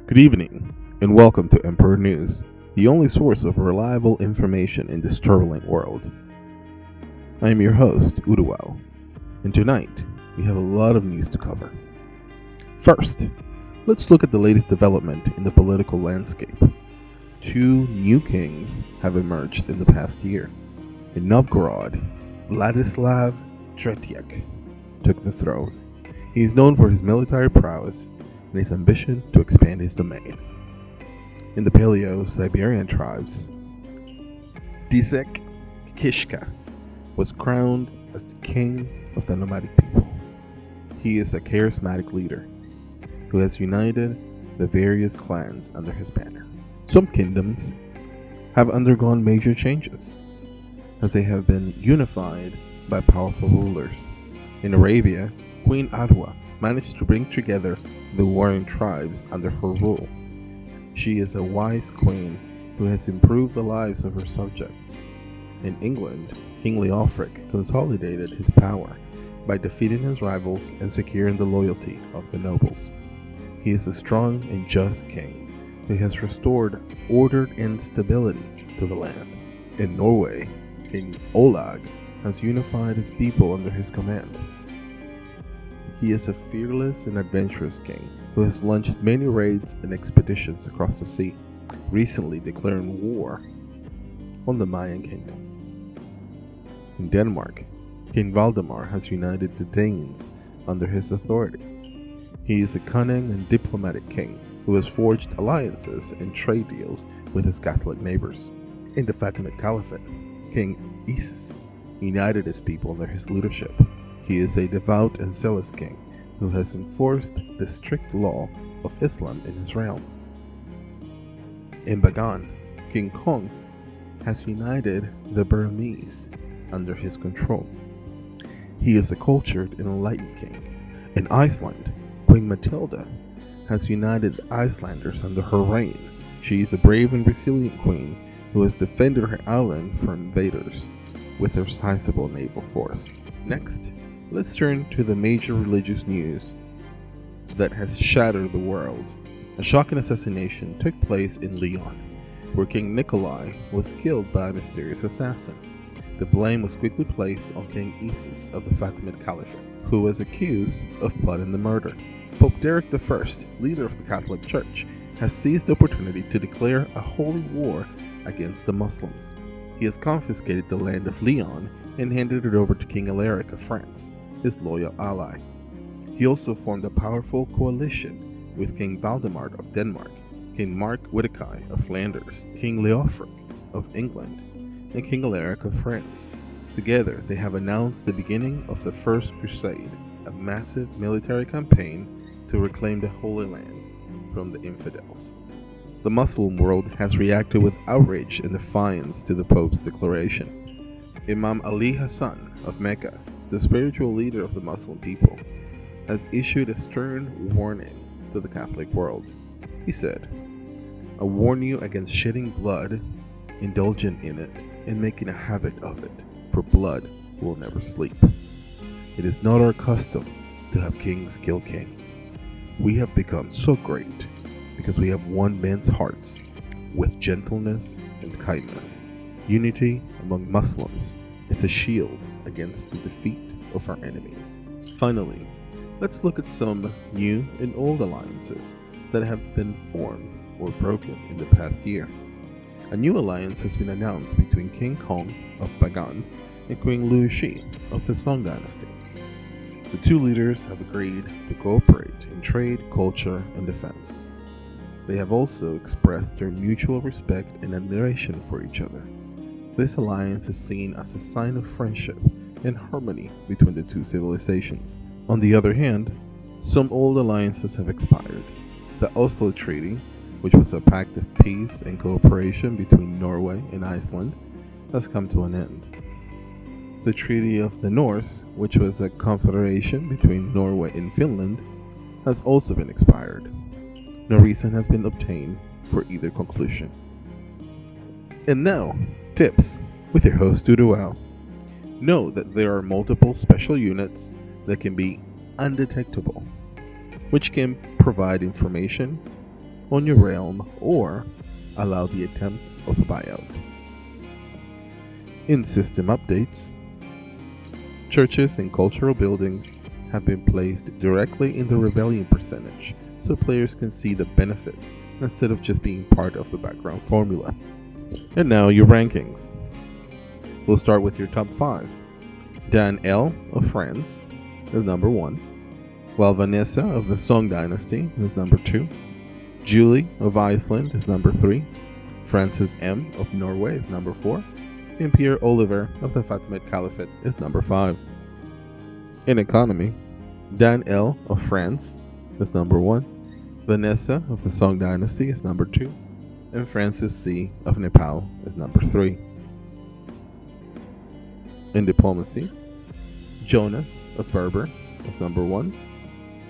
Good evening, and welcome to Emperor News, the only source of reliable information in this turbulent world. I am your host, Uduao, and tonight we have a lot of news to cover. First, let's look at the latest development in the political landscape. Two new kings have emerged in the past year. In Novgorod, Vladislav Tretiak took the throne. He is known for his military prowess and his ambition to expand his domain. In the Paleo-Siberian tribes, Dzyak Kishka was crowned as the king of the nomadic people. He is a charismatic leader who has united the various clans under his banner. Some kingdoms have undergone major changes, as they have been unified by powerful rulers. In Arabia, Queen Adwa managed to bring together the warring tribes under her rule. She is a wise queen who has improved the lives of her subjects. In England, King Leofric consolidated his power by defeating his rivals and securing the loyalty of the nobles. He is a strong and just king who has restored order and stability to the land. In Norway, King Olag has unified his people under his command. He is a fearless and adventurous king who has launched many raids and expeditions across the sea, recently declaring war on the Mayan kingdom. In Denmark, King Valdemar has united the Danes under his authority. He is a cunning and diplomatic king who has forged alliances and trade deals with his Catholic neighbors. In the Fatimid Caliphate, King Isis united his people under his leadership. He is a devout and zealous king who has enforced the strict law of Islam in his realm. In Bagan, King Kong has united the Burmese under his control. He is a cultured and enlightened king. In Iceland, Queen Matilda has united the Icelanders under her reign. She is a brave and resilient queen who has defended her island from invaders with her sizable naval force. Next, let's turn to the major religious news that has shattered the world. A shocking assassination took place in Lyon, where King Nikolai was killed by a mysterious assassin. The blame was quickly placed on King Isis of the Fatimid Caliphate, who was accused of plotting the murder. Pope Derek I, leader of the Catholic Church, has seized the opportunity to declare a holy war against the Muslims. He has confiscated the land of Lyon and handed it over to King Alaric of France, his loyal ally. He also formed a powerful coalition with King Valdemar of Denmark, King Mark Wittecai of Flanders, King Leofric of England, and King Alaric of France. Together, they have announced the beginning of the First Crusade, a massive military campaign to reclaim the Holy Land from the infidels. The Muslim world has reacted with outrage and defiance to the Pope's declaration. Imam Ali Hassan of Mecca, the spiritual leader of the Muslim people, has issued a stern warning to the Catholic world. He said, "I warn you against shedding blood, indulging in it, and making a habit of it, for blood will never sleep. It is not our custom to have kings kill kings. We have become so great because we have won men's hearts with gentleness and kindness. Unity among Muslims is a shield against the defeat of our enemies." Finally, let's look at some new and old alliances that have been formed or broken in the past year. A new alliance has been announced between King Kong of Bagan and Queen Liu Shi of the Song dynasty. The two leaders have agreed to cooperate in trade, culture, and defense. They have also expressed their mutual respect and admiration for each other. This alliance is seen as a sign of friendship and harmony between the two civilizations. On the other hand, some old alliances have expired. The Oslo Treaty, which was a pact of peace and cooperation between Norway and Iceland, has come to an end. The Treaty of the North, which was a confederation between Norway and Finland, has also been expired. No reason has been obtained for either conclusion. And now, tips with your host Uduao. Know that there are multiple special units that can be undetectable, which can provide information on your realm or allow the attempt of a buyout. In system updates, churches and cultural buildings have been placed directly in the rebellion percentage so players can see the benefit instead of just being part of the background formula. And now your rankings. We'll start with your top 5. Dan L. of France is number 1, while Vanessa of the Song Dynasty is number 2. Julie of Iceland is number 3. Francis M. of Norway is number 4. And Pierre Oliver of the Fatimid Caliphate is number 5. In economy, Dan L. of France is number 1. Vanessa of the Song Dynasty is number 2. And Francis C. of Nepal is number 3. In diplomacy, Jonas of Berber is number 1.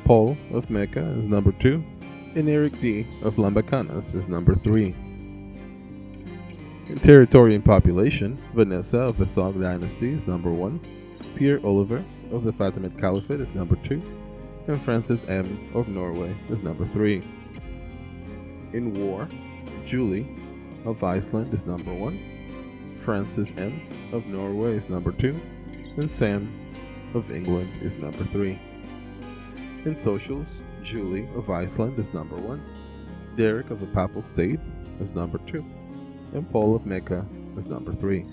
Paul of Mecca is number 2. And Eric D. of Lambacanas is number 3. In territory and population, Vanessa of the Song Dynasty is number 1. Pierre Oliver of the Fatimid Caliphate is number 2. And Francis M. of Norway is number 3. In war, Julie of Iceland is number 1. Francis M. of Norway is number 2. And Sam of England is number 3. In socials, Julie of Iceland is number 1. Derek of the Papal State is number 2. And Paul of Mecca is number 3.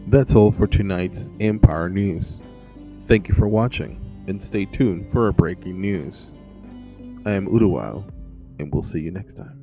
That's all for tonight's Empire News. Thank you for watching, and stay tuned for our breaking news. I am Uduwao, and we'll see you next time.